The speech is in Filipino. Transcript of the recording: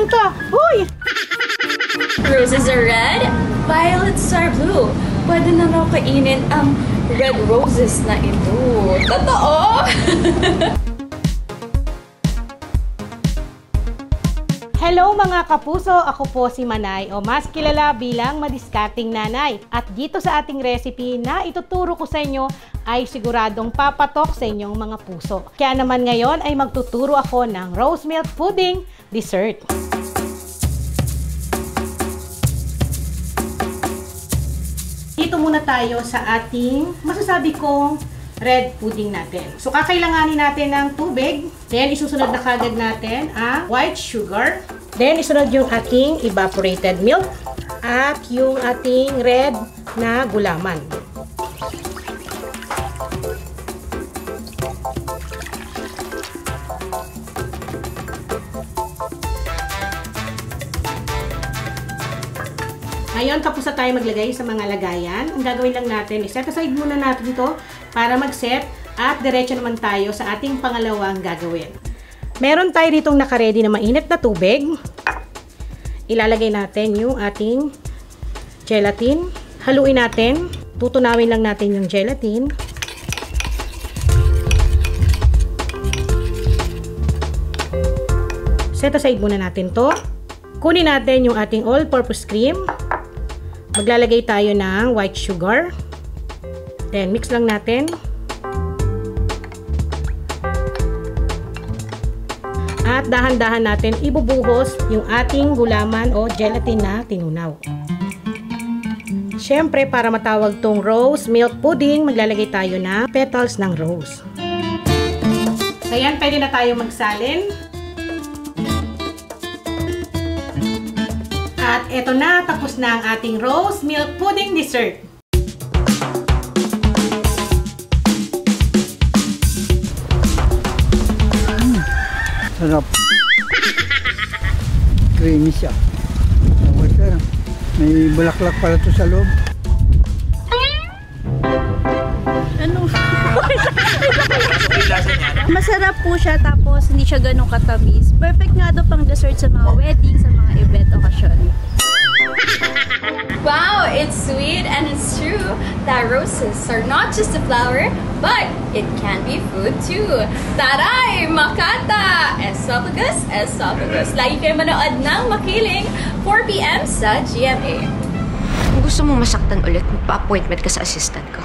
to? Uy! Roses are red, violets are blue. Pwede na raw kainin ang red roses na ito. Totoo! Hello mga kapuso! Ako po si Manay o mas kilala bilang Madiskarteng Nanay. At dito sa ating recipe na ituturo ko sa inyo ay siguradong papatok sa inyong mga puso. Kaya naman ngayon ay magtuturo ako ng rose milk pudding dessert. Dito muna tayo sa ating masasabi kong red pudding natin. So, kakailanganin natin ng tubig. Then, isusunod na kagad natin ang white sugar. Then, isunod yung ating evaporated milk at yung ating red na gulaman. Ngayon, tapos na tayo maglagay sa mga lagayan. Ang gagawin lang natin, i-set aside muna natin ito para mag-set at diretso naman tayo sa ating pangalawang gagawin. Meron tayo ditong nakaredy na mainit na tubig. Ilalagay natin yung ating gelatin. Haluin natin. Tutunawin lang natin yung gelatin. Set aside muna natin to. Kunin natin yung ating all-purpose cream. Maglalagay tayo ng white sugar. Then, mix lang natin. At dahan-dahan natin ibubuhos yung ating gulaman o gelatin na tinunaw. Siyempre, para matawag tong rose milk pudding, maglalagay tayo ng petals ng rose. Ayan, pwede na tayo magsalin. At eto na, tapos na ang ating rose milk pudding dessert. Sarap. Creamy siya. May bulaklak pala ito sa loob. Masarap po siya, tapos hindi siya ganun katamis. Perfect nga daw pang dessert sa mga wedding, sa mga event occasion. Wow, it's sweet and it's true that roses are not just a flower, but it can be food too. Taray! Makata! Esophagus, esophagus. Lagi kayo manood ng Makiling, 4 PM sa GMA. Kung gusto mo masaktan ulit, magpa-appointment ka sa assistant ko.